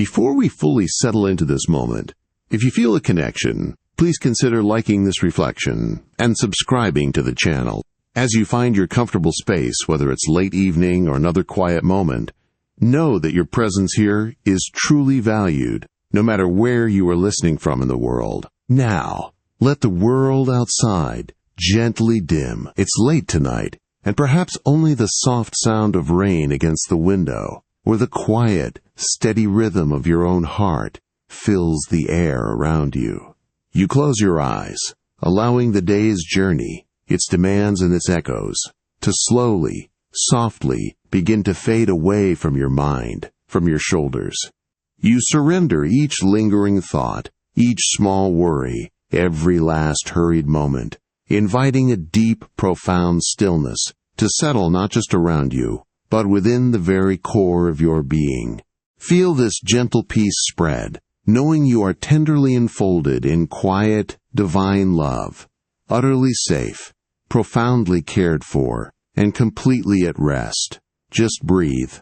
Before we fully settle into this moment, if you feel a connection, please consider liking this reflection and subscribing to the channel. As you find your comfortable space, whether it's late evening or another quiet moment, know that your presence here is truly valued, no matter where you are listening from in the world. Now, let the world outside gently dim. It's late tonight, and perhaps only the soft sound of rain against the window, or the quiet, steady rhythm of your own heart fills the air around you. You close your eyes, allowing the day's journey, its demands and its echoes, to slowly, softly begin to fade away from your mind, from your shoulders. You surrender each lingering thought, each small worry, every last hurried moment, inviting a deep, profound stillness to settle not just around you, but within the very core of your being. Feel this gentle peace spread, knowing you are tenderly enfolded in quiet, divine love, utterly safe, profoundly cared for, and completely at rest. Just breathe.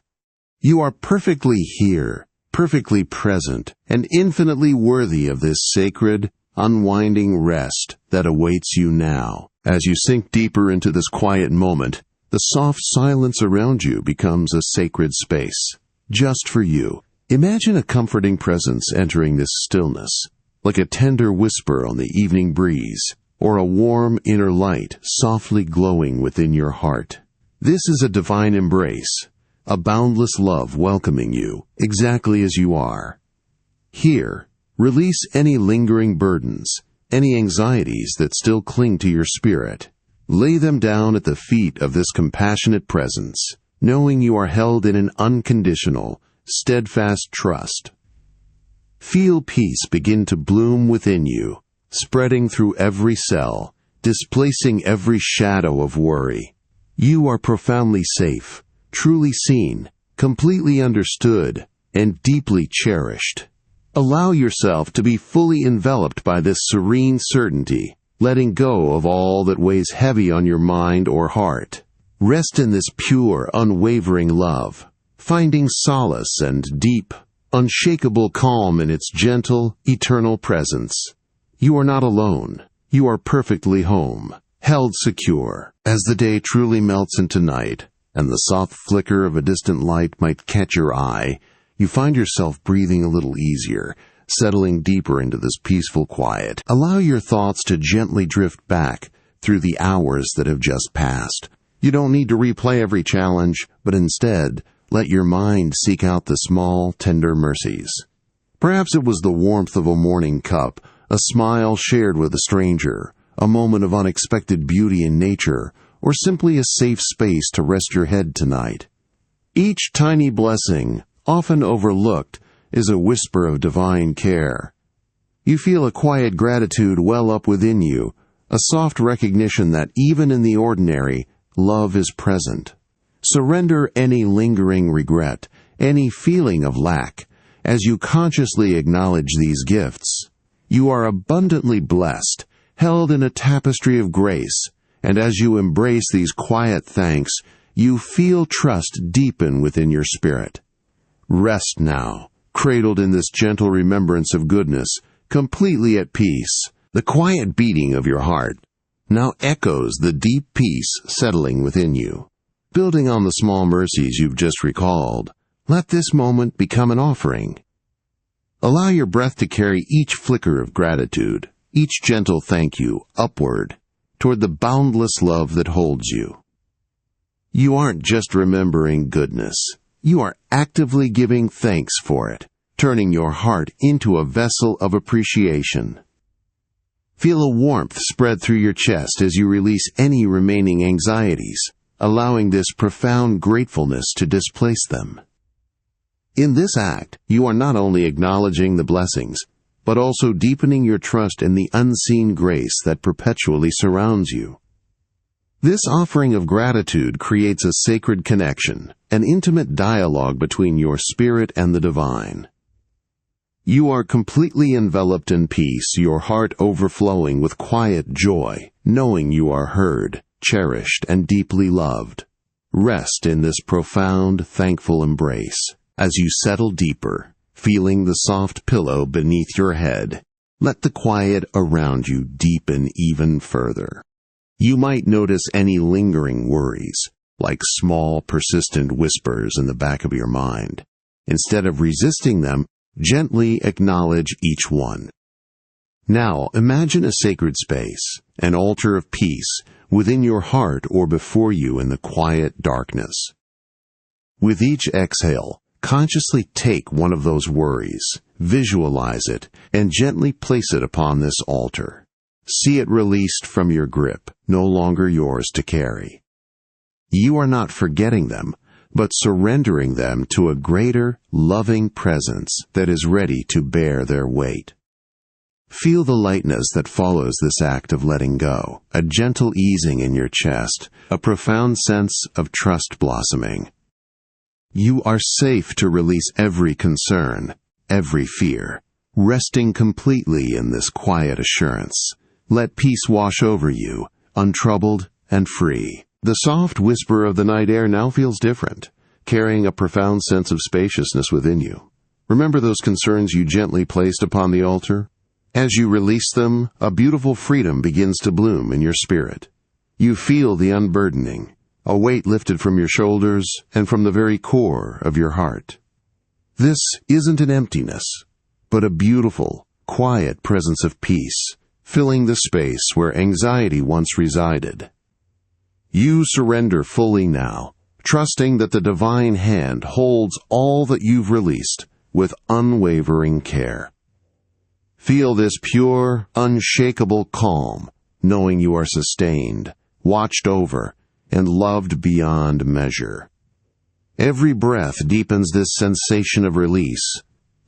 You are perfectly here, perfectly present, and infinitely worthy of this sacred, unwinding rest that awaits you now. As you sink deeper into this quiet moment, the soft silence around you becomes a sacred space, just for you. Imagine a comforting presence entering this stillness, like a tender whisper on the evening breeze, or a warm inner light softly glowing within your heart. This is a divine embrace, a boundless love welcoming you exactly as you are. Here, release any lingering burdens, any anxieties that still cling to your spirit. Lay them down at the feet of this compassionate presence, knowing you are held in an unconditional, steadfast trust. Feel peace begin to bloom within you, spreading through every cell, displacing every shadow of worry. You are profoundly safe, truly seen, completely understood, and deeply cherished. Allow yourself to be fully enveloped by this serene certainty, letting go of all that weighs heavy on your mind or heart. Rest in this pure, unwavering love, finding solace and deep, unshakable calm in its gentle, eternal presence. You are not alone. You are perfectly home, held secure. As the day truly melts into night, and the soft flicker of a distant light might catch your eye, you find yourself breathing a little easier, settling deeper into this peaceful quiet. Allow your thoughts to gently drift back through the hours that have just passed. You don't need to replay every challenge, but instead, let your mind seek out the small, tender mercies. Perhaps it was the warmth of a morning cup, a smile shared with a stranger, a moment of unexpected beauty in nature, or simply a safe space to rest your head tonight. Each tiny blessing, often overlooked, is a whisper of divine care. You feel a quiet gratitude well up within you, a soft recognition that even in the ordinary, love is present. Surrender any lingering regret, any feeling of lack, as you consciously acknowledge these gifts. You are abundantly blessed, held in a tapestry of grace, and as you embrace these quiet thanks, you feel trust deepen within your spirit. Rest now, cradled in this gentle remembrance of goodness, completely at peace. The quiet beating of your heart now echoes the deep peace settling within you. Building on the small mercies you've just recalled, let this moment become an offering. Allow your breath to carry each flicker of gratitude, each gentle thank you, upward, toward the boundless love that holds you. You aren't just remembering goodness. You are actively giving thanks for it, turning your heart into a vessel of appreciation. Feel a warmth spread through your chest as you release any remaining anxieties, allowing this profound gratefulness to displace them. In this act, you are not only acknowledging the blessings, but also deepening your trust in the unseen grace that perpetually surrounds you. This offering of gratitude creates a sacred connection, an intimate dialogue between your spirit and the divine. You are completely enveloped in peace, your heart overflowing with quiet joy, knowing you are heard, cherished, and deeply loved. Rest in this profound, thankful embrace. As you settle deeper, feeling the soft pillow beneath your head. Let the quiet around you deepen even further. You might notice any lingering worries, like small, persistent whispers in the back of your mind. Instead of resisting them, gently acknowledge each one. Now, imagine a sacred space, an altar of peace, within your heart or before you in the quiet darkness. With each exhale, consciously take one of those worries, visualize it, and gently place it upon this altar. See it released from your grip, no longer yours to carry. You are not forgetting them, but surrendering them to a greater, loving presence that is ready to bear their weight. Feel the lightness that follows this act of letting go, a gentle easing in your chest, a profound sense of trust blossoming. You are safe to release every concern, every fear, resting completely in this quiet assurance. Let peace wash over you, untroubled and free. The soft whisper of the night air now feels different, carrying a profound sense of spaciousness within you. Remember those concerns you gently placed upon the altar? As you release them, a beautiful freedom begins to bloom in your spirit. You feel the unburdening, a weight lifted from your shoulders and from the very core of your heart. This isn't an emptiness, but a beautiful, quiet presence of peace, filling the space where anxiety once resided. You surrender fully now, trusting that the divine hand holds all that you've released with unwavering care. Feel this pure, unshakable calm, knowing you are sustained, watched over, and loved beyond measure. Every breath deepens this sensation of release,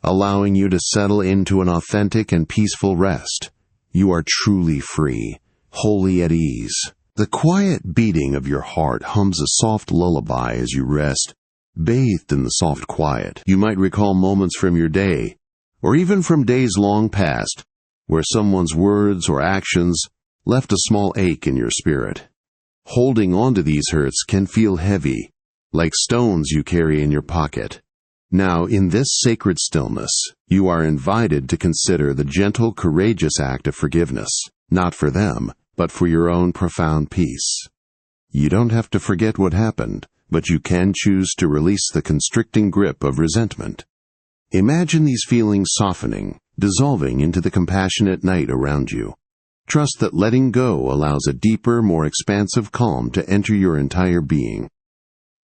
allowing you to settle into an authentic and peaceful rest. You are truly free, wholly at ease. The quiet beating of your heart hums a soft lullaby as you rest, bathed in the soft quiet. You might recall moments from your day, or even from days long past, where someone's words or actions left a small ache in your spirit. Holding on to these hurts can feel heavy, like stones you carry in your pocket. Now, in this sacred stillness, you are invited to consider the gentle, courageous act of forgiveness, not for them, but for your own profound peace. You don't have to forget what happened, but you can choose to release the constricting grip of resentment. Imagine these feelings softening, dissolving into the compassionate night around you. Trust that letting go allows a deeper, more expansive calm to enter your entire being.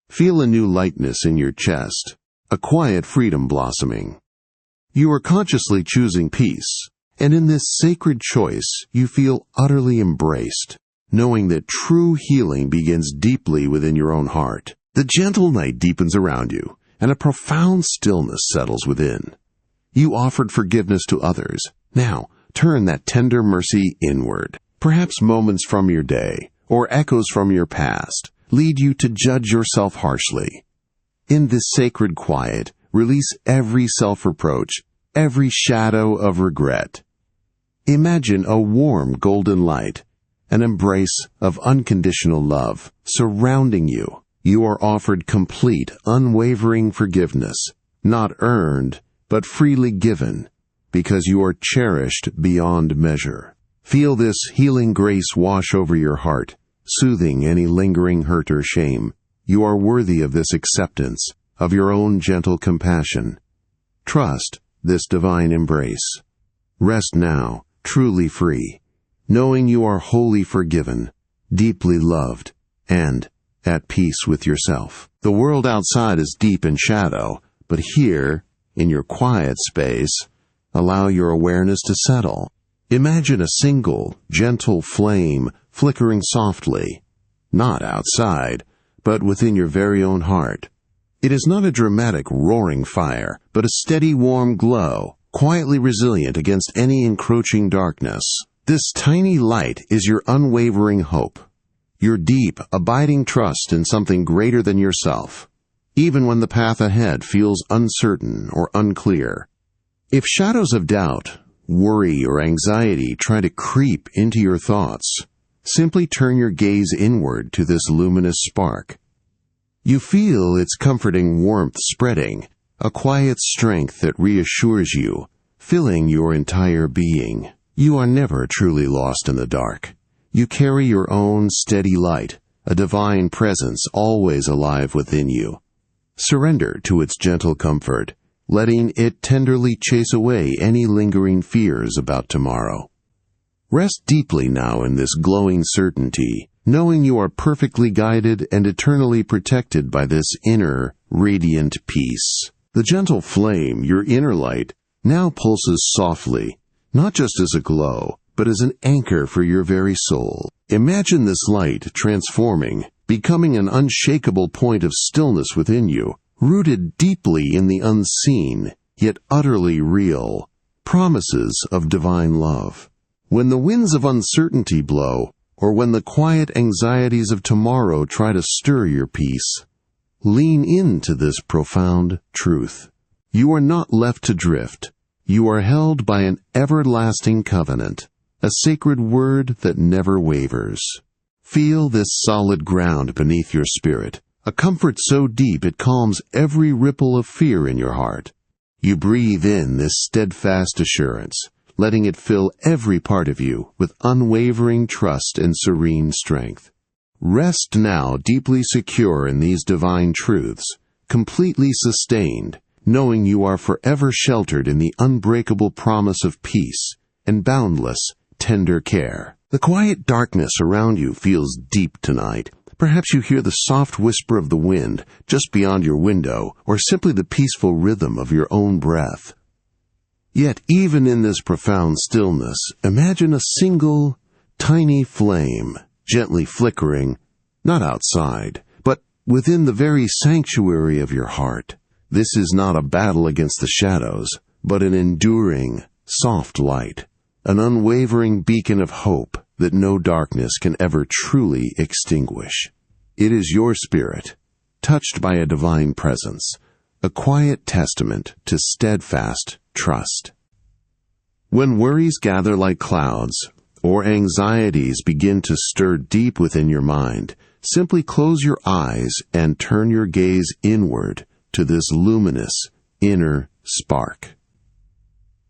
Feel a new lightness in your chest, a quiet freedom blossoming. You are consciously choosing peace, and in this sacred choice you feel utterly embraced, knowing that true healing begins deeply within your own heart. The gentle night deepens around you, and a profound stillness settles within. You offered forgiveness to others. Now, turn that tender mercy inward. Perhaps moments from your day, or echoes from your past, lead you to judge yourself harshly. In this sacred quiet, release every self-reproach, every shadow of regret. Imagine a warm golden light, an embrace of unconditional love surrounding you. You are offered complete, unwavering forgiveness, not earned, but freely given, because you are cherished beyond measure. Feel this healing grace wash over your heart, soothing any lingering hurt or shame. You are worthy of this acceptance, of your own gentle compassion. Trust this divine embrace. Rest now, truly free, knowing you are wholly forgiven, deeply loved, and at peace with yourself. The world outside is deep in shadow, but here, in your quiet space, allow your awareness to settle. Imagine a single, gentle flame flickering softly, not outside, but within your very own heart. It is not a dramatic, roaring fire, but a steady, warm glow, quietly resilient against any encroaching darkness. This tiny light is your unwavering hope, your deep, abiding trust in something greater than yourself, even when the path ahead feels uncertain or unclear. If shadows of doubt, worry, or anxiety try to creep into your thoughts, simply turn your gaze inward to this luminous spark. You feel its comforting warmth spreading, a quiet strength that reassures you, filling your entire being. You are never truly lost in the dark. You carry your own steady light, a divine presence always alive within you. Surrender to its gentle comfort, letting it tenderly chase away any lingering fears about tomorrow. Rest deeply now in this glowing certainty, knowing you are perfectly guided and eternally protected by this inner, radiant peace. The gentle flame, your inner light, now pulses softly, not just as a glow, but as an anchor for your very soul. Imagine this light transforming, becoming an unshakable point of stillness within you, rooted deeply in the unseen, yet utterly real, promises of divine love. When the winds of uncertainty blow, or when the quiet anxieties of tomorrow try to stir your peace, lean into this profound truth. You are not left to drift. You are held by an everlasting covenant, a sacred word that never wavers. Feel this solid ground beneath your spirit, a comfort so deep it calms every ripple of fear in your heart. You breathe in this steadfast assurance, letting it fill every part of you with unwavering trust and serene strength. Rest now deeply secure in these divine truths, completely sustained, knowing you are forever sheltered in the unbreakable promise of peace and boundless, tender care. The quiet darkness around you feels deep tonight. Perhaps you hear the soft whisper of the wind just beyond your window, or simply the peaceful rhythm of your own breath. Yet even in this profound stillness, imagine a single, tiny flame, gently flickering, not outside, but within the very sanctuary of your heart. This is not a battle against the shadows, but an enduring, soft light, an unwavering beacon of hope that no darkness can ever truly extinguish. It is your spirit, touched by a divine presence, a quiet testament to steadfast trust. When worries gather like clouds, or anxieties begin to stir deep within your mind, simply close your eyes and turn your gaze inward to this luminous inner spark.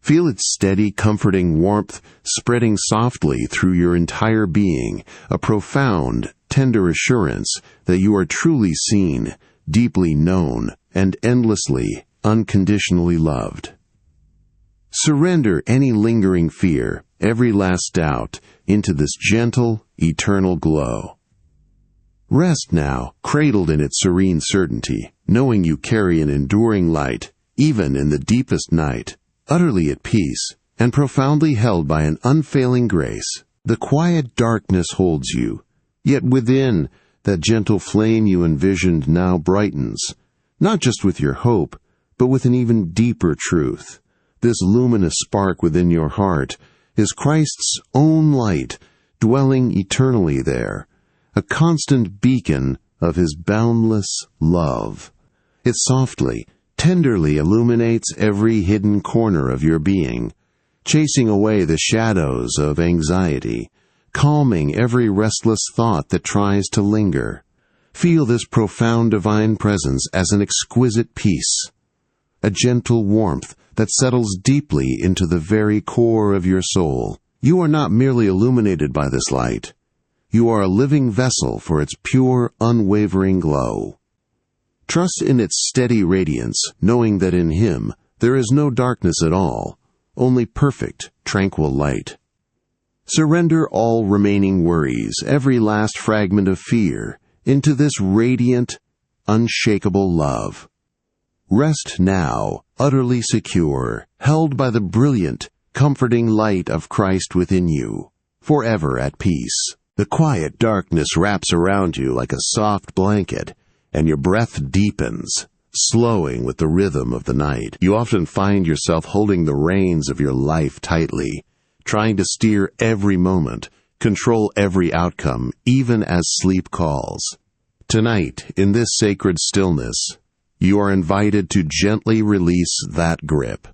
Feel its steady, comforting warmth spreading softly through your entire being, a profound, tender assurance that you are truly seen, deeply known, and endlessly, unconditionally loved. Surrender any lingering fear, every last doubt, into this gentle, eternal glow. Rest now, cradled in its serene certainty, knowing you carry an enduring light, even in the deepest night, utterly at peace, and profoundly held by an unfailing grace. The quiet darkness holds you, yet within, that gentle flame you envisioned now brightens, not just with your hope, but with an even deeper truth. This luminous spark within your heart is Christ's own light, dwelling eternally there, a constant beacon of His boundless love. It softly, tenderly illuminates every hidden corner of your being, chasing away the shadows of anxiety, calming every restless thought that tries to linger. Feel this profound divine presence as an exquisite peace, a gentle warmth that settles deeply into the very core of your soul. You are not merely illuminated by this light. You are a living vessel for its pure, unwavering glow. Trust in its steady radiance, knowing that in Him there is no darkness at all, only perfect, tranquil light. Surrender all remaining worries, every last fragment of fear, into this radiant, unshakable love. Rest now, utterly secure, held by the brilliant, comforting light of Christ within you, forever at peace. The quiet darkness wraps around you like a soft blanket, and your breath deepens, slowing with the rhythm of the night. You often find yourself holding the reins of your life tightly, trying to steer every moment, control every outcome, even as sleep calls. Tonight, in this sacred stillness, you are invited to gently release that grip.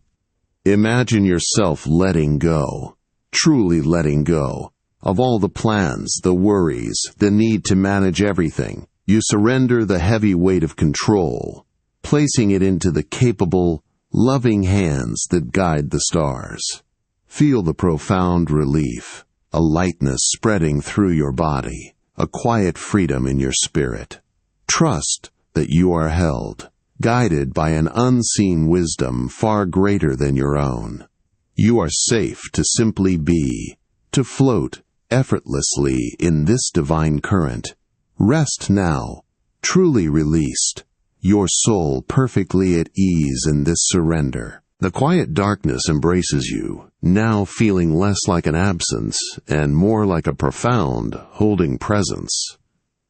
Imagine yourself letting go, truly letting go, of all the plans, the worries, the need to manage everything. You surrender the heavy weight of control, placing it into the capable, loving hands that guide the stars. Feel the profound relief, a lightness spreading through your body, a quiet freedom in your spirit. Trust that you are held, guided by an unseen wisdom far greater than your own. You are safe to simply be, to float effortlessly in this divine current. Rest now, truly released, your soul perfectly at ease in this surrender. The quiet darkness embraces you, now feeling less like an absence and more like a profound, holding presence.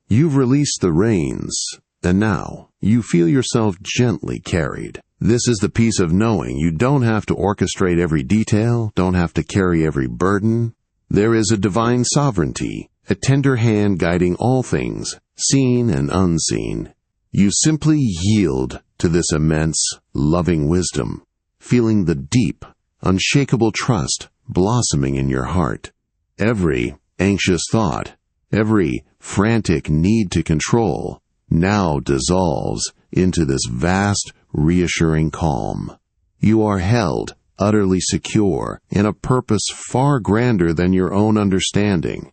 You've released the reins, and now you feel yourself gently carried. This is the peace of knowing you don't have to orchestrate every detail, don't have to carry every burden. There is a divine sovereignty, a tender hand guiding all things, seen and unseen. You simply yield to this immense, loving wisdom, feeling the deep, unshakable trust blossoming in your heart. Every anxious thought, every frantic need to control, now dissolves into this vast, reassuring calm. You are held, utterly secure, in a purpose far grander than your own understanding.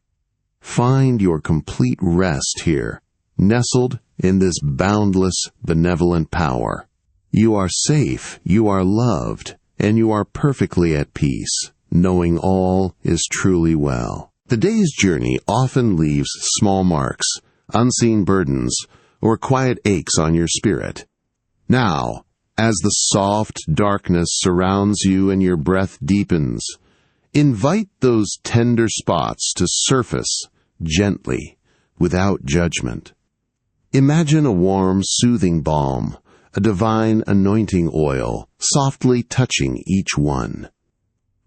Find your complete rest here, nestled in this boundless, benevolent power. You are safe, you are loved, and you are perfectly at peace, knowing all is truly well. The day's journey often leaves small marks, unseen burdens, or quiet aches on your spirit. Now, as the soft darkness surrounds you and your breath deepens, invite those tender spots to surface gently, without judgment. Imagine a warm, soothing balm, a divine anointing oil, softly touching each one.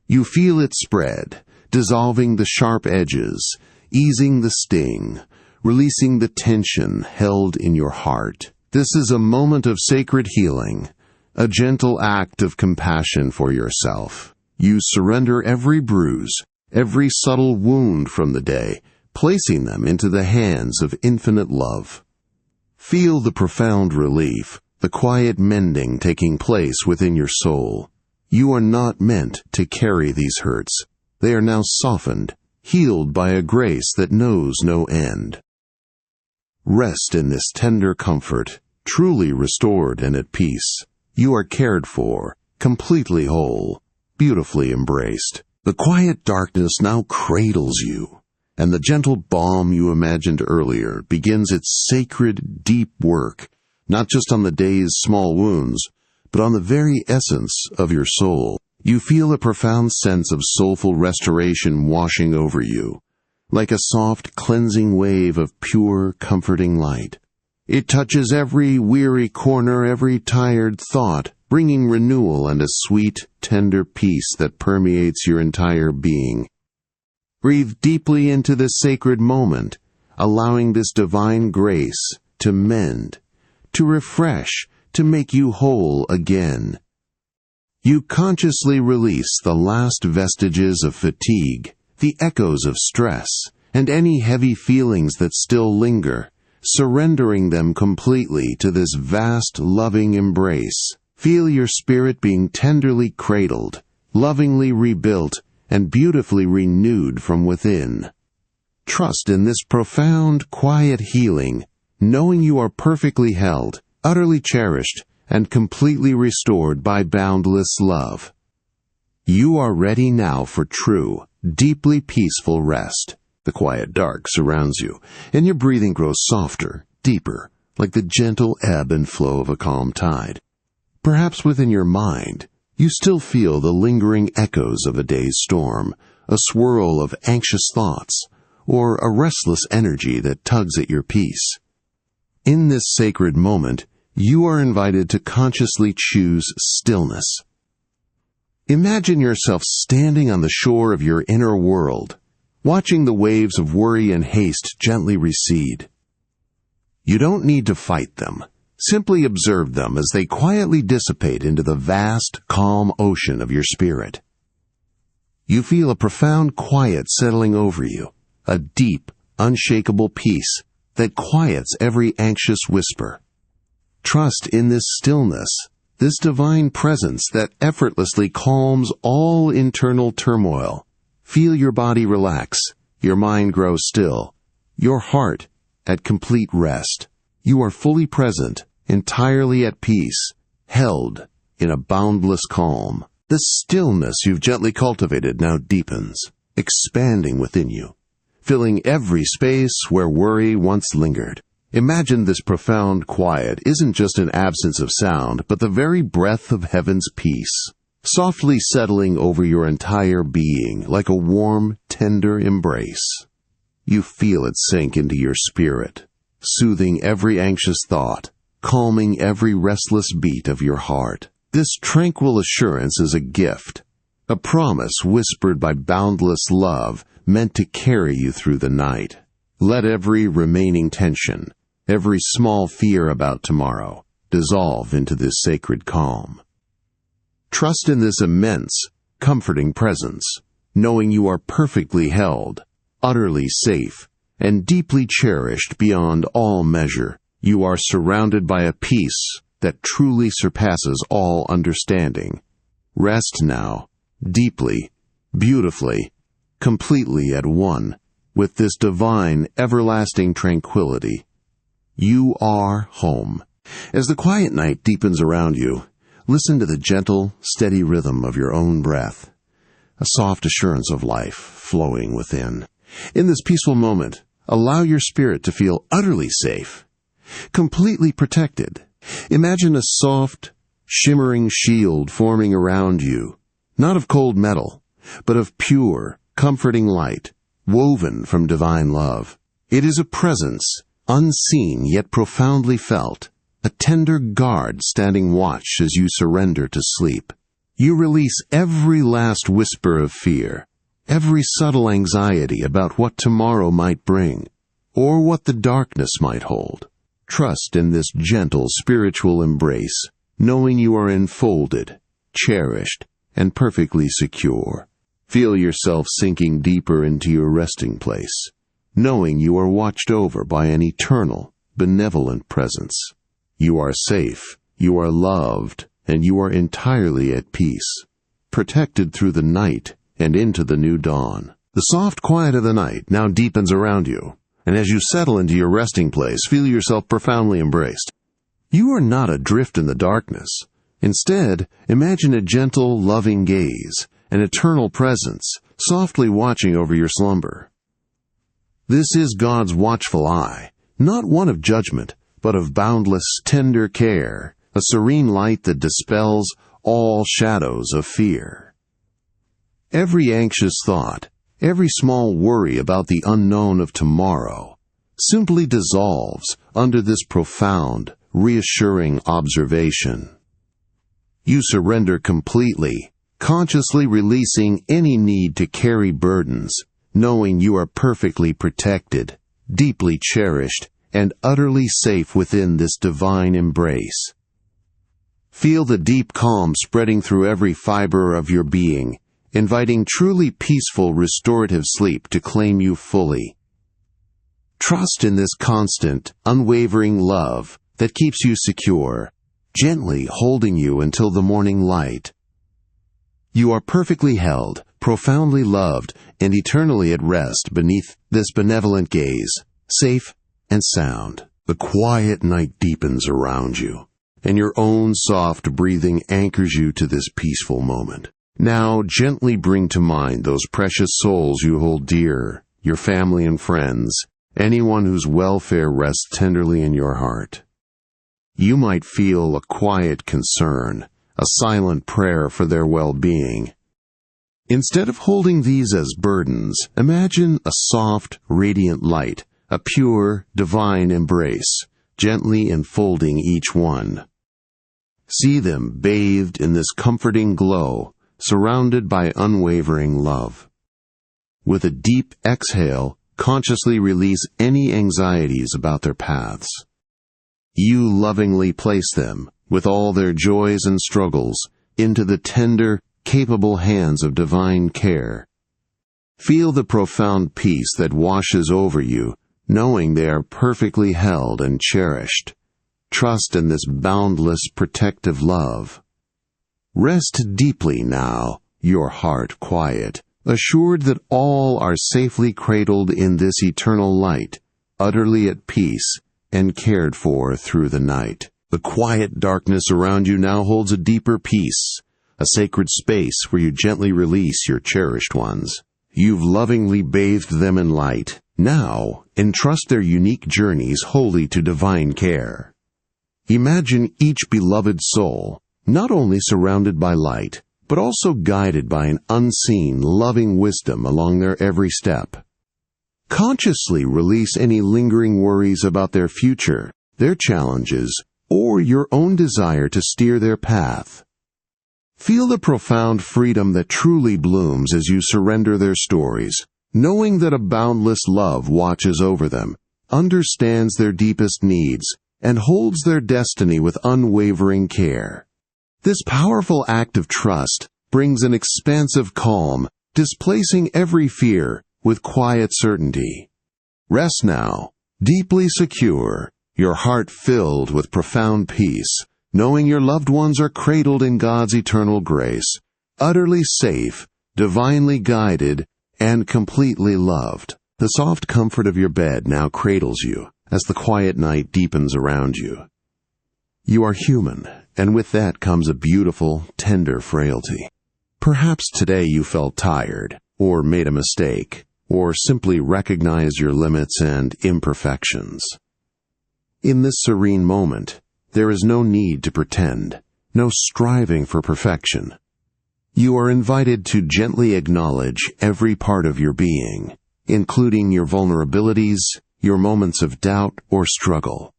You feel it spread, dissolving the sharp edges, easing the sting, releasing the tension held in your heart. This is a moment of sacred healing, a gentle act of compassion for yourself. You surrender every bruise, every subtle wound from the day, placing them into the hands of infinite love. Feel the profound relief, the quiet mending taking place within your soul. You are not meant to carry these hurts. They are now softened, healed by a grace that knows no end. Rest in this tender comfort, truly restored and at peace. You are cared for, completely whole, beautifully embraced. The quiet darkness now cradles you, and the gentle balm you imagined earlier begins its sacred, deep work, not just on the day's small wounds, but on the very essence of your soul. You feel a profound sense of soulful restoration washing over you, like a soft, cleansing wave of pure, comforting light. It touches every weary corner, every tired thought, bringing renewal and a sweet, tender peace that permeates your entire being. Breathe deeply into this sacred moment, allowing this divine grace to mend, to refresh, to make you whole again. You consciously release the last vestiges of fatigue, the echoes of stress, and any heavy feelings that still linger, surrendering them completely to this vast, loving embrace. Feel your spirit being tenderly cradled, lovingly rebuilt, and beautifully renewed from within. Trust in this profound, quiet healing, knowing you are perfectly held, utterly cherished, and completely restored by boundless love. You are ready now for true, deeply peaceful rest. The quiet dark surrounds you, and your breathing grows softer, deeper, like the gentle ebb and flow of a calm tide. Perhaps within your mind, you still feel the lingering echoes of a day's storm, a swirl of anxious thoughts, or a restless energy that tugs at your peace. In this sacred moment, you are invited to consciously choose stillness. Imagine yourself standing on the shore of your inner world, watching the waves of worry and haste gently recede. You don't need to fight them. Simply observe them as they quietly dissipate into the vast, calm ocean of your spirit. You feel a profound quiet settling over you, a deep, unshakable peace that quiets every anxious whisper. Trust in this stillness, this divine presence that effortlessly calms all internal turmoil. Feel your body relax, your mind grow still, your heart at complete rest. You are fully present, entirely at peace, held in a boundless calm. The stillness you've gently cultivated now deepens, expanding within you, filling every space where worry once lingered. Imagine this profound quiet isn't just an absence of sound, but the very breath of heaven's peace, softly settling over your entire being like a warm, tender embrace. You feel it sink into your spirit, soothing every anxious thought, calming every restless beat of your heart. This tranquil assurance is a gift, a promise whispered by boundless love meant to carry you through the night. Let every remaining tension, every small fear about tomorrow, dissolve into this sacred calm. Trust in this immense, comforting presence, knowing you are perfectly held, utterly safe, and deeply cherished beyond all measure. You are surrounded by a peace that truly surpasses all understanding. Rest now, deeply, beautifully, completely at one with this divine, everlasting tranquility. You are home. As the quiet night deepens around you, listen to the gentle, steady rhythm of your own breath, a soft assurance of life flowing within. In this peaceful moment, allow your spirit to feel utterly safe, completely protected. Imagine a soft, shimmering shield forming around you, not of cold metal, but of pure, comforting light, woven from divine love. It is a presence, unseen yet profoundly felt, a tender guard standing watch as you surrender to sleep. You release every last whisper of fear, every subtle anxiety about what tomorrow might bring, or what the darkness might hold. Trust in this gentle spiritual embrace, knowing you are enfolded, cherished, and perfectly secure. Feel yourself sinking deeper into your resting place, knowing you are watched over by an eternal, benevolent presence. You are safe, you are loved, and you are entirely at peace, protected through the night and into the new dawn. The soft quiet of the night now deepens around you, and as you settle into your resting place, feel yourself profoundly embraced. You are not adrift in the darkness. Instead, imagine a gentle, loving gaze, an eternal presence, softly watching over your slumber. This is God's watchful eye, not one of judgment, but of boundless, tender care, a serene light that dispels all shadows of fear. Every anxious thought, every small worry about the unknown of tomorrow, simply dissolves under this profound, reassuring observation. You surrender completely, consciously releasing any need to carry burdens, knowing you are perfectly protected, deeply cherished, and utterly safe within this divine embrace. Feel the deep calm spreading through every fiber of your being, inviting truly peaceful, restorative sleep to claim you fully. Trust in this constant, unwavering love that keeps you secure, gently holding you until the morning light. You are perfectly held, profoundly loved, and eternally at rest beneath this benevolent gaze, safe and sound. The quiet night deepens around you, and your own soft breathing anchors you to this peaceful moment. Now gently bring to mind those precious souls you hold dear, your family and friends, anyone whose welfare rests tenderly in your heart. You might feel a quiet concern, a silent prayer for their well-being. Instead of holding these as burdens, imagine a soft, radiant light, a pure, divine embrace, gently enfolding each one. See them bathed in this comforting glow, surrounded by unwavering love. With a deep exhale, consciously release any anxieties about their paths. You lovingly place them, with all their joys and struggles, into the tender, capable hands of divine care. Feel the profound peace that washes over you, knowing they are perfectly held and cherished. trust in this boundless protective love. Rest deeply now, your heart quiet, assured that all are safely cradled in this eternal light, utterly at peace and cared for through the night. The quiet darkness around you now holds a deeper peace, a sacred space where you gently release your cherished ones. You've lovingly bathed them in light. Now, entrust their unique journeys wholly to divine care. Imagine each beloved soul, not only surrounded by light, but also guided by an unseen, loving wisdom along their every step. Consciously release any lingering worries about their future, their challenges, or your own desire to steer their path. Feel the profound freedom that truly blooms as you surrender their stories, knowing that a boundless love watches over them, understands their deepest needs, and holds their destiny with unwavering care. This powerful act of trust brings an expansive calm, displacing every fear with quiet certainty. Rest now, deeply secure, your heart filled with profound peace, knowing your loved ones are cradled in God's eternal grace, utterly safe, divinely guided, and completely loved. The soft comfort of your bed now cradles you as the quiet night deepens around you. You are human, and with that comes a beautiful, tender frailty. Perhaps today you felt tired, or made a mistake, or simply recognized your limits and imperfections. In this serene moment, there is no need to pretend, no striving for perfection. You are invited to gently acknowledge every part of your being, including your vulnerabilities, your moments of doubt or struggle.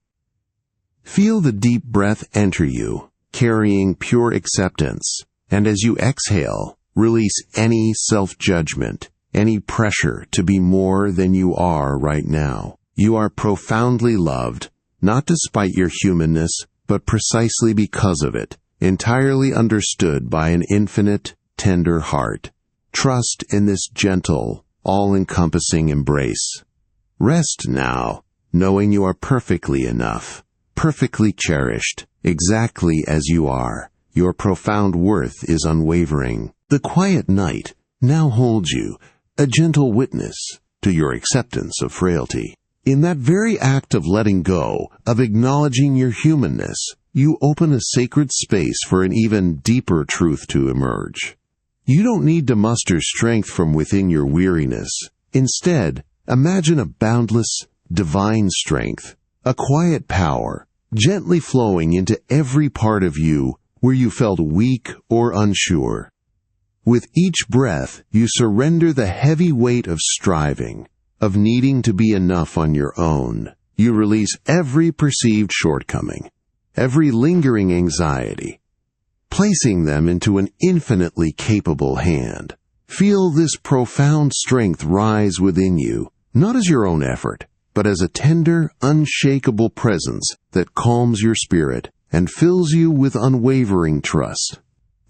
Feel the deep breath enter you, carrying pure acceptance, and as you exhale, release any self-judgment, any pressure to be more than you are right now. You are profoundly loved, not despite your humanness, but precisely because of it, entirely understood by an infinite, tender heart. Trust in this gentle, all-encompassing embrace. Rest now, knowing you are perfectly enough, perfectly cherished, exactly as you are. Your profound worth is unwavering. The quiet night now holds you, a gentle witness to your acceptance of frailty. In that very act of letting go, of acknowledging your humanness, you open a sacred space for an even deeper truth to emerge. You don't need to muster strength from within your weariness. Instead, imagine a boundless, divine strength, a quiet power, gently flowing into every part of you where you felt weak or unsure. With each breath, you surrender the heavy weight of striving, of needing to be enough on your own. You release every perceived shortcoming, every lingering anxiety, placing them into an infinitely capable hand. Feel this profound strength rise within you, not as your own effort, but as a tender, unshakable presence that calms your spirit and fills you with unwavering trust.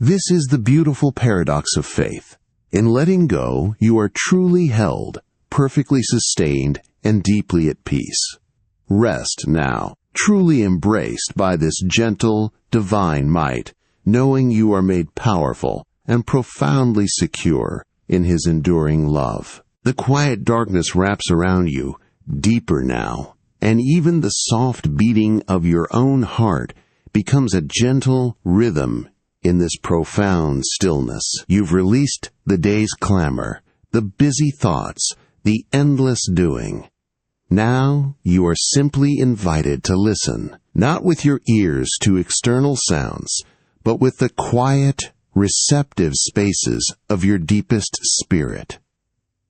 This is the beautiful paradox of faith. In letting go, you are truly held, perfectly sustained, and deeply at peace. Rest now, truly embraced by this gentle, divine might, knowing you are made powerful and profoundly secure in His enduring love. The quiet darkness wraps around you, deeper now, and even the soft beating of your own heart becomes a gentle rhythm in this profound stillness. You've released the day's clamor, the busy thoughts, the endless doing. Now you are simply invited to listen, not with your ears to external sounds, but with the quiet, receptive spaces of your deepest spirit.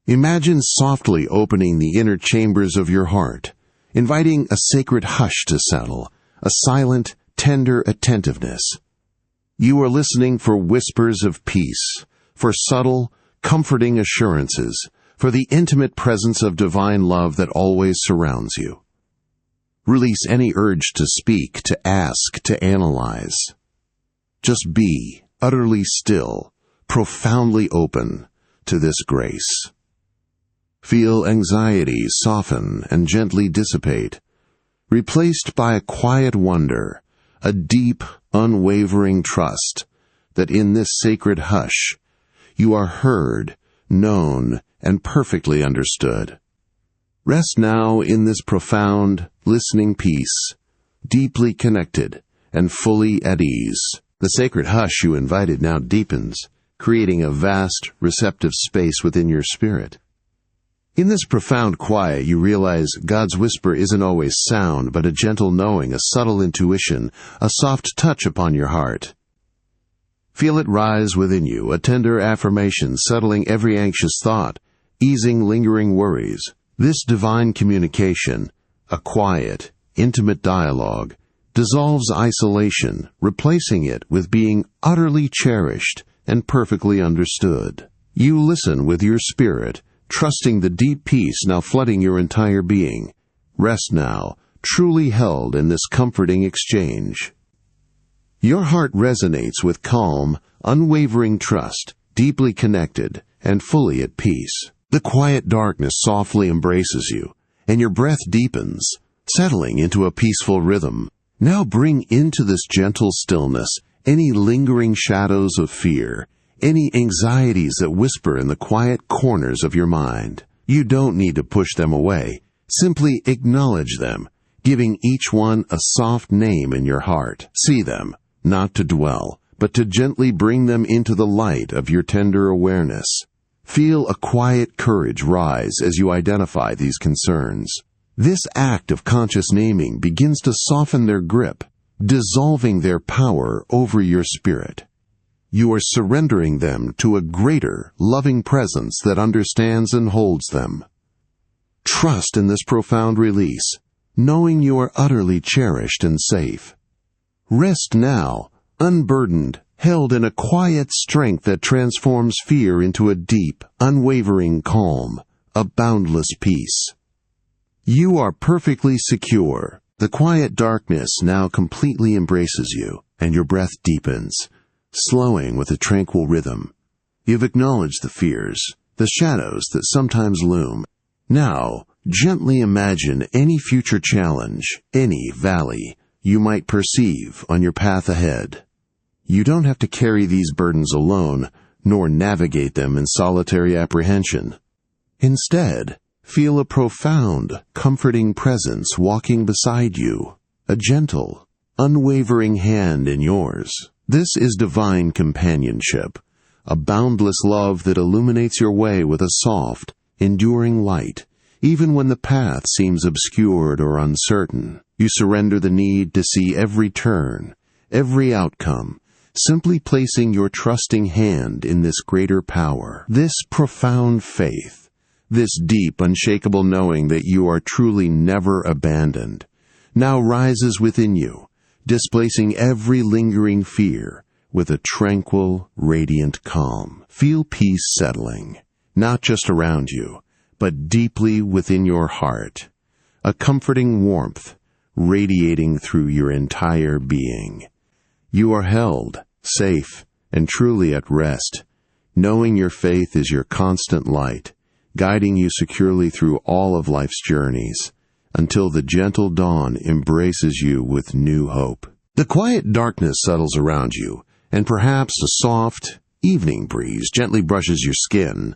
Imagine softly opening the inner chambers of your heart, inviting a sacred hush to settle, a silent, tender attentiveness. You are listening for whispers of peace, for subtle, comforting assurances, for the intimate presence of divine love that always surrounds you. Release any urge to speak, to ask, to analyze. Just be utterly still, profoundly open to this grace. Feel anxieties soften and gently dissipate. replaced by a quiet wonder, a deep, unwavering trust that in this sacred hush you are heard, known, and perfectly understood. Rest now in this profound, listening peace, deeply connected and fully at ease. The sacred hush you invited now deepens, creating a vast, receptive space within your spirit. In this profound quiet, you realize God's whisper isn't always sound, but a gentle knowing, a subtle intuition, a soft touch upon your heart. Feel it rise within you, a tender affirmation settling every anxious thought, easing lingering worries. This divine communication, a quiet, intimate dialogue, dissolves isolation, replacing it with being utterly cherished and perfectly understood. You listen with your spirit, trusting the deep peace now flooding your entire being. Rest now, truly held in this comforting exchange. Your heart resonates with calm, unwavering trust, deeply connected, and fully at peace. The quiet darkness softly embraces you, and your breath deepens, settling into a peaceful rhythm. Now bring into this gentle stillness any lingering shadows of fear, any anxieties that whisper in the quiet corners of your mind. You don't need to push them away. Simply acknowledge them, giving each one a soft name in your heart. See them, not to dwell, but to gently bring them into the light of your tender awareness. Feel a quiet courage rise as you identify these concerns. This act of conscious naming begins to soften their grip, dissolving their power over your spirit. You are surrendering them to a greater, loving presence that understands and holds them. Trust in this profound release, knowing you are utterly cherished and safe. Rest now, unburdened, held in a quiet strength that transforms fear into a deep, unwavering calm, a boundless peace. You are perfectly secure. The quiet darkness now completely embraces you, and your breath deepens, slowing with a tranquil rhythm. You've acknowledged the fears, the shadows that sometimes loom. Now, gently imagine any future challenge, any valley you might perceive on your path ahead. You don't have to carry these burdens alone, nor navigate them in solitary apprehension. Instead, feel a profound, comforting presence walking beside you, a gentle, unwavering hand in yours. This is divine companionship, a boundless love that illuminates your way with a soft, enduring light, even when the path seems obscured or uncertain. You surrender the need to see every turn, every outcome, simply placing your trusting hand in this greater power. This profound faith, this deep, unshakable knowing that you are truly never abandoned, now rises within you, displacing every lingering fear with a tranquil, radiant calm. Feel peace settling, not just around you, but deeply within your heart, a comforting warmth radiating through your entire being. You are held, safe, and truly at rest, knowing your faith is your constant light, guiding you securely through all of life's journeys, until the gentle dawn embraces you with new hope. The quiet darkness settles around you, and perhaps a soft, evening breeze gently brushes your skin,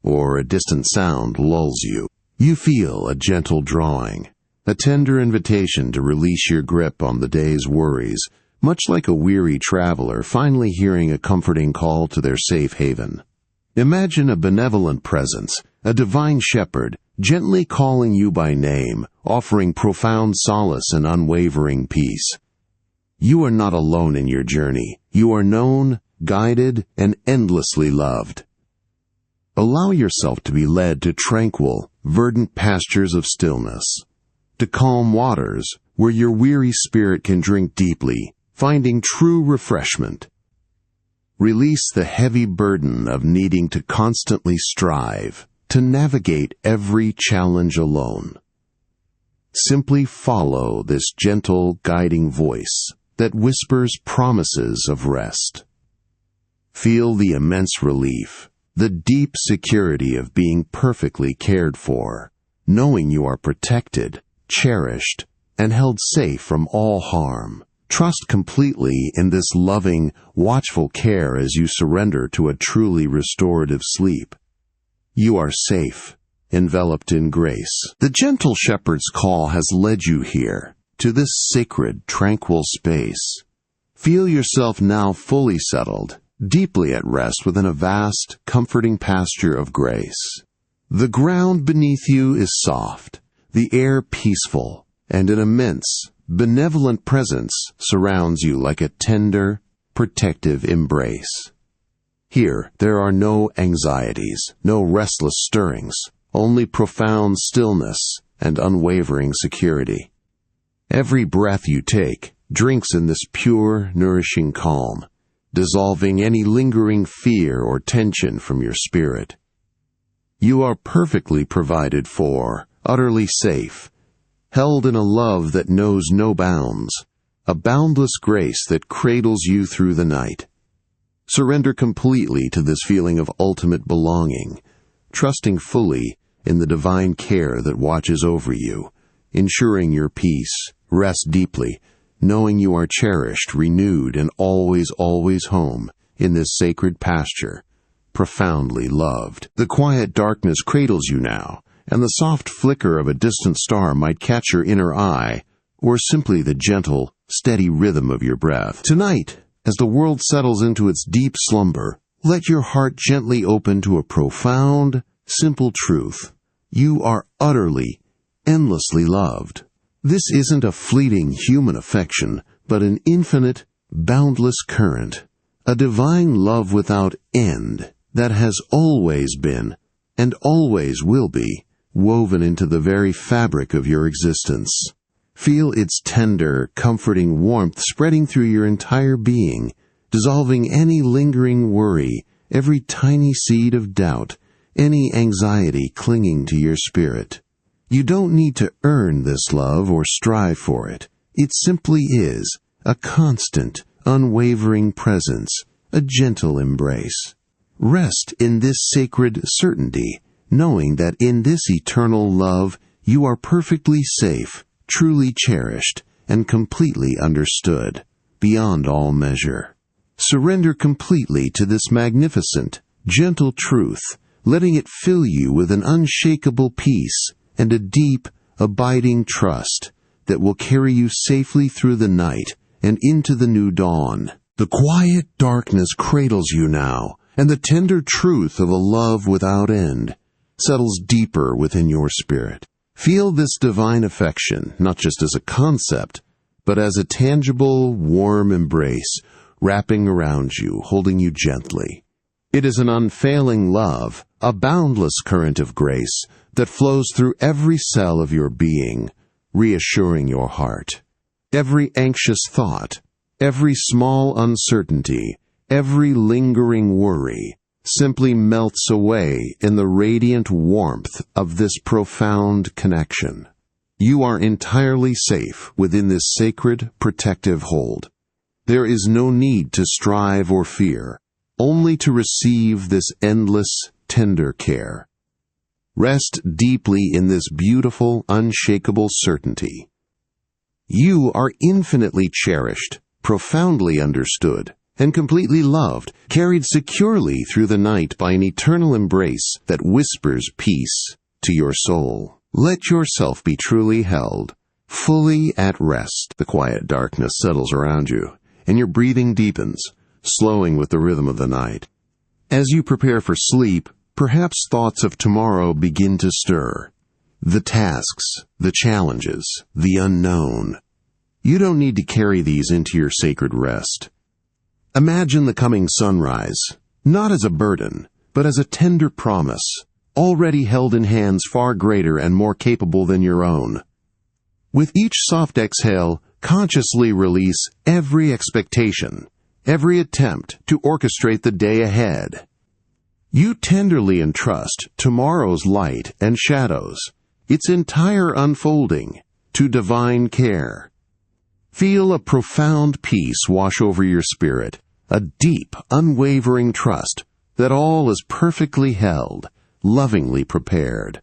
or a distant sound lulls you. You feel a gentle drawing, a tender invitation to release your grip on the day's worries, much like a weary traveler finally hearing a comforting call to their safe haven. Imagine a benevolent presence, a divine shepherd, gently calling you by name, offering profound solace and unwavering peace. You are not alone in your journey. You are known, guided, and endlessly loved. Allow yourself to be led to tranquil, verdant pastures of stillness, to calm waters where your weary spirit can drink deeply, finding true refreshment. Release the heavy burden of needing to constantly strive, to navigate every challenge alone. Simply follow this gentle, guiding voice that whispers promises of rest. Feel the immense relief, the deep security of being perfectly cared for, knowing you are protected, cherished, and held safe from all harm. Trust completely in this loving, watchful care as you surrender to a truly restorative sleep. You are safe, enveloped in grace. The gentle shepherd's call has led you here, to this sacred, tranquil space. Feel yourself now fully settled, deeply at rest within a vast, comforting pasture of grace. The ground beneath you is soft, the air peaceful, and an immense, benevolent presence surrounds you like a tender, protective embrace. Here, there are no anxieties, no restless stirrings, only profound stillness and unwavering security. Every breath you take drinks in this pure, nourishing calm, dissolving any lingering fear or tension from your spirit. You are perfectly provided for, utterly safe, held in a love that knows no bounds, a boundless grace that cradles you through the night. Surrender completely to this feeling of ultimate belonging, trusting fully in the divine care that watches over you, ensuring your peace. Rest deeply, knowing you are cherished, renewed, and always, always home in this sacred pasture, profoundly loved. The quiet darkness cradles you now, and the soft flicker of a distant star might catch your inner eye, or simply the gentle, steady rhythm of your breath. Tonight, as the world settles into its deep slumber, let your heart gently open to a profound, simple truth. You are utterly, endlessly loved. This isn't a fleeting human affection, but an infinite, boundless current, a divine love without end that has always been, and always will be, woven into the very fabric of your existence. Feel its tender, comforting warmth spreading through your entire being, dissolving any lingering worry, every tiny seed of doubt, any anxiety clinging to your spirit. You don't need to earn this love or strive for it. It simply is, a constant, unwavering presence, a gentle embrace. Rest in this sacred certainty, knowing that in this eternal love you are perfectly safe, truly cherished, and completely understood, beyond all measure. Surrender completely to this magnificent, gentle truth, letting it fill you with an unshakable peace and a deep, abiding trust that will carry you safely through the night and into the new dawn. The quiet darkness cradles you now, and the tender truth of a love without end settles deeper within your spirit. Feel this divine affection, not just as a concept, but as a tangible, warm embrace wrapping around you, holding you gently. It is an unfailing love, a boundless current of grace that flows through every cell of your being, reassuring your heart. Every anxious thought, every small uncertainty, every lingering worry simply melts away in the radiant warmth of this profound connection. You are entirely safe within this sacred, protective hold. There is no need to strive or fear, only to receive this endless, tender care. Rest deeply in this beautiful, unshakable certainty. You are infinitely cherished, profoundly understood, and completely loved, carried securely through the night by an eternal embrace that whispers peace to your soul. Let yourself be truly held, fully at rest. The quiet darkness settles around you, and your breathing deepens, slowing with the rhythm of the night. As you prepare for sleep, perhaps thoughts of tomorrow begin to stir. The tasks, the challenges, the unknown. You don't need to carry these into your sacred rest. Imagine the coming sunrise, not as a burden, but as a tender promise, already held in hands far greater and more capable than your own. With each soft exhale, consciously release every expectation, every attempt to orchestrate the day ahead. You tenderly entrust tomorrow's light and shadows, its entire unfolding, to divine care. Feel a profound peace wash over your spirit, a deep, unwavering trust that all is perfectly held, lovingly prepared.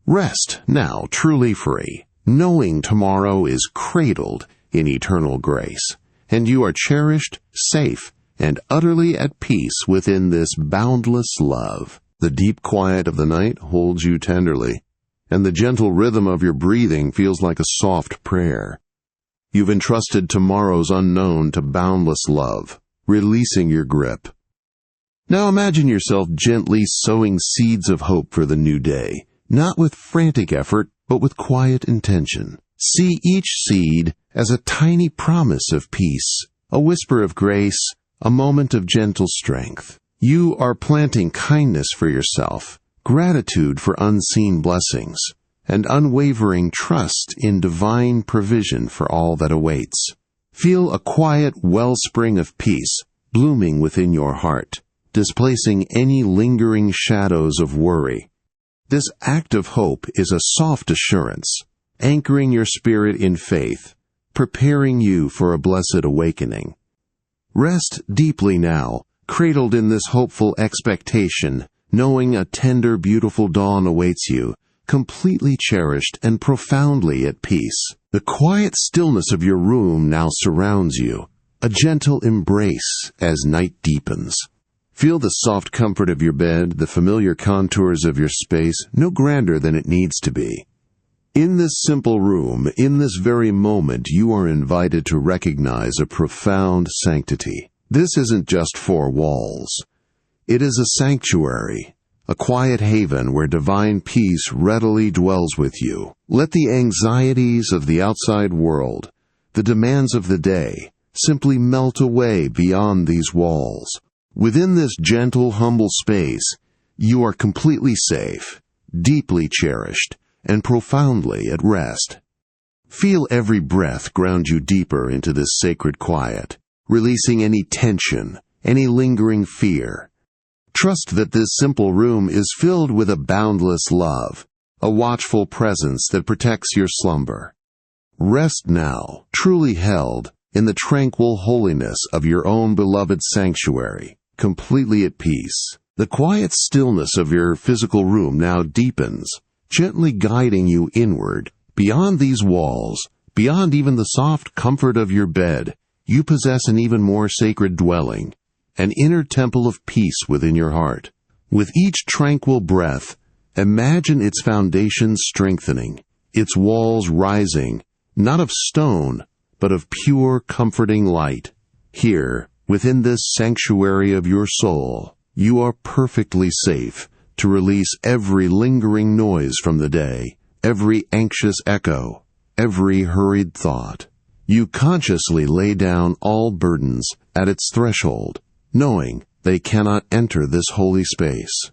Rest now truly free, knowing tomorrow is cradled in eternal grace, and you are cherished, safe, and utterly at peace within this boundless love. The deep quiet of the night holds you tenderly, and the gentle rhythm of your breathing feels like a soft prayer. You've entrusted tomorrow's unknown to boundless love, releasing your grip. Now imagine yourself gently sowing seeds of hope for the new day, not with frantic effort, but with quiet intention. See each seed as a tiny promise of peace, a whisper of grace, a moment of gentle strength. You are planting kindness for yourself, gratitude for unseen blessings, and unwavering trust in divine provision for all that awaits. Feel a quiet wellspring of peace blooming within your heart, displacing any lingering shadows of worry. This act of hope is a soft assurance, anchoring your spirit in faith, preparing you for a blessed awakening. Rest deeply now, cradled in this hopeful expectation, knowing a tender, beautiful dawn awaits you, completely cherished and profoundly at peace. The quiet stillness of your room now surrounds you, a gentle embrace as night deepens. Feel the soft comfort of your bed, the familiar contours of your space, no grander than it needs to be. In this simple room, in this very moment, you are invited to recognize a profound sanctity. This isn't just four walls. It is a sanctuary, a quiet haven where divine peace readily dwells with you. Let the anxieties of the outside world, the demands of the day, simply melt away beyond these walls. Within this gentle, humble space, you are completely safe, deeply cherished, and profoundly at rest. Feel every breath ground you deeper into this sacred quiet, releasing any tension, any lingering fear. Trust that this simple room is filled with a boundless love, a watchful presence that protects your slumber. Rest now, truly held in the tranquil holiness of your own beloved sanctuary, completely at peace. The quiet stillness of your physical room now deepens, gently guiding you inward. Beyond these walls, beyond even the soft comfort of your bed, you possess an even more sacred dwelling, an inner temple of peace within your heart. With each tranquil breath, imagine its foundations strengthening, its walls rising, not of stone, but of pure, comforting light. Here, within this sanctuary of your soul, you are perfectly safe to release every lingering noise from the day, every anxious echo, every hurried thought. You consciously lay down all burdens at its threshold, knowing they cannot enter this holy space.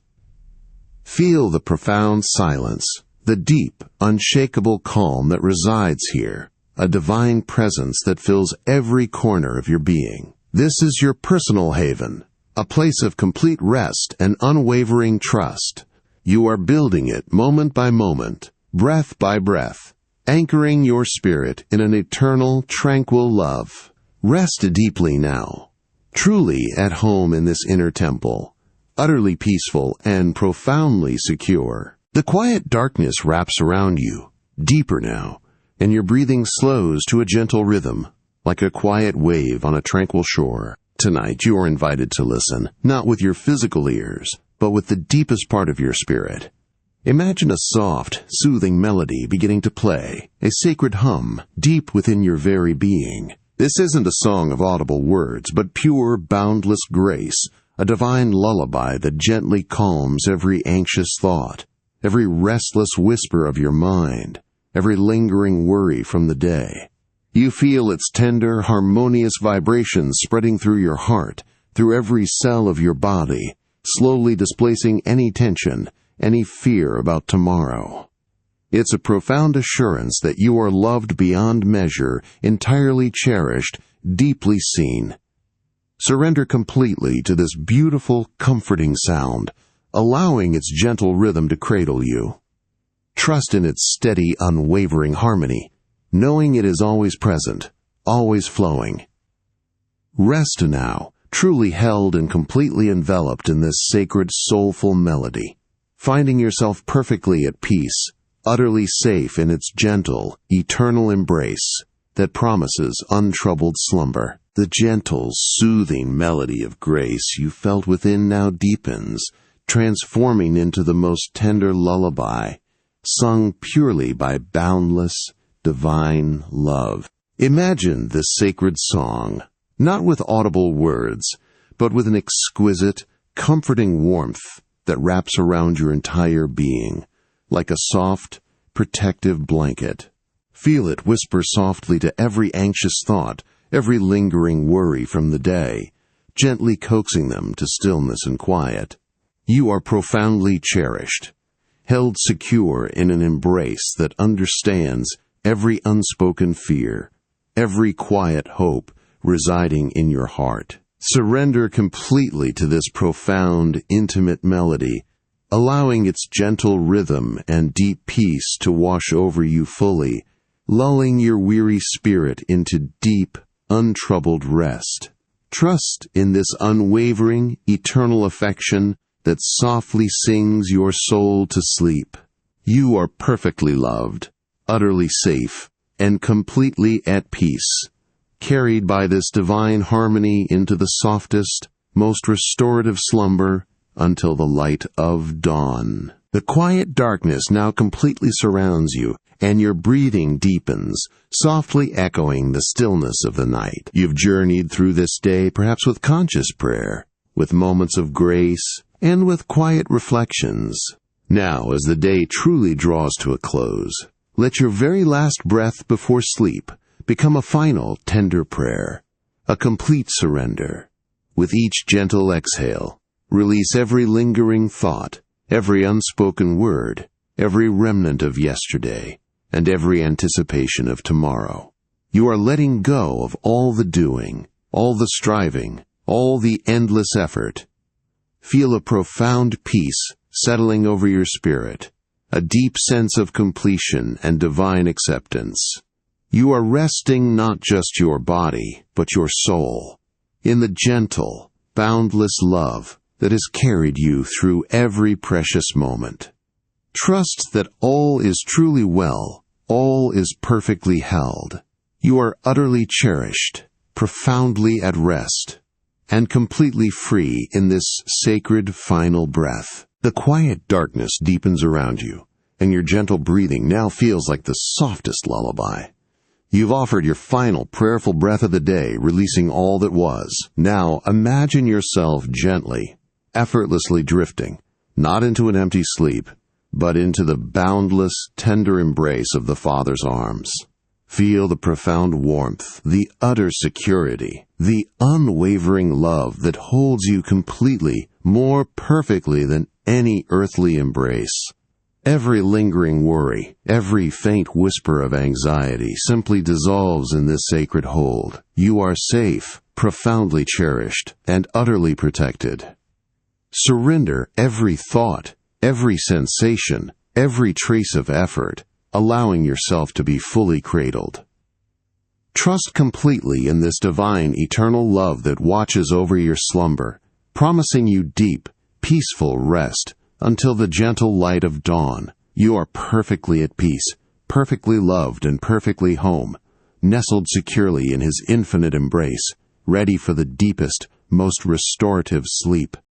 Feel the profound silence, the deep, unshakable calm that resides here, a divine presence that fills every corner of your being. This is your personal haven, a place of complete rest and unwavering trust. You are building it moment by moment, breath by breath, anchoring your spirit in an eternal, tranquil love. Rest deeply now, truly at home in this inner temple, utterly peaceful and profoundly secure. The quiet darkness wraps around you, deeper now, and your breathing slows to a gentle rhythm, like a quiet wave on a tranquil shore. Tonight you are invited to listen, not with your physical ears, but with the deepest part of your spirit. Imagine a soft, soothing melody beginning to play, a sacred hum deep within your very being. This isn't a song of audible words, but pure, boundless grace, a divine lullaby that gently calms every anxious thought, every restless whisper of your mind, every lingering worry from the day. You feel its tender, harmonious vibrations spreading through your heart, through every cell of your body, slowly displacing any tension, any fear about tomorrow. It's a profound assurance that you are loved beyond measure, entirely cherished, deeply seen. Surrender completely to this beautiful, comforting sound, allowing its gentle rhythm to cradle you. Trust in its steady, unwavering harmony, knowing it is always present, always flowing. Rest now, truly held and completely enveloped in this sacred, soulful melody, finding yourself perfectly at peace, utterly safe in its gentle, eternal embrace that promises untroubled slumber. The gentle, soothing melody of grace you felt within now deepens, transforming into the most tender lullaby, sung purely by boundless, divine love. Imagine this sacred song, not with audible words, but with an exquisite, comforting warmth that wraps around your entire being, like a soft, protective blanket. Feel it whisper softly to every anxious thought, every lingering worry from the day, gently coaxing them to stillness and quiet. You are profoundly cherished, held secure in an embrace that understands every unspoken fear, every quiet hope residing in your heart. Surrender completely to this profound, intimate melody, allowing its gentle rhythm and deep peace to wash over you fully, lulling your weary spirit into deep, untroubled rest. Trust in this unwavering, eternal affection that softly sings your soul to sleep. You are perfectly loved, utterly safe, and completely at peace, carried by this divine harmony into the softest, most restorative slumber until the light of dawn. The quiet darkness now completely surrounds you, and your breathing deepens, softly echoing the stillness of the night. You've journeyed through this day perhaps with conscious prayer, with moments of grace, and with quiet reflections. Now, as the day truly draws to a close, let your very last breath before sleep become a final tender prayer, a complete surrender. With each gentle exhale, release every lingering thought, every unspoken word, every remnant of yesterday, and every anticipation of tomorrow. You are letting go of all the doing, all the striving, all the endless effort. Feel a profound peace settling over your spirit, a deep sense of completion and divine acceptance. You are resting not just your body, but your soul, in the gentle, boundless love that has carried you through every precious moment. Trust that all is truly well, all is perfectly held. You are utterly cherished, profoundly at rest, and completely free in this sacred final breath. The quiet darkness deepens around you, and your gentle breathing now feels like the softest lullaby. You've offered your final prayerful breath of the day, releasing all that was. Now imagine yourself gently, effortlessly drifting, not into an empty sleep, but into the boundless, tender embrace of the Father's arms. Feel the profound warmth, the utter security, the unwavering love that holds you completely, more perfectly than any earthly embrace. Every lingering worry, every faint whisper of anxiety simply dissolves in this sacred hold. You are safe, profoundly cherished, and utterly protected. Surrender every thought, every sensation, every trace of effort, allowing yourself to be fully cradled. Trust completely in this divine, eternal love that watches over your slumber, promising you deep, peaceful rest until the gentle light of dawn. You are perfectly at peace, perfectly loved and perfectly home, nestled securely in His infinite embrace, ready for the deepest, most restorative sleep.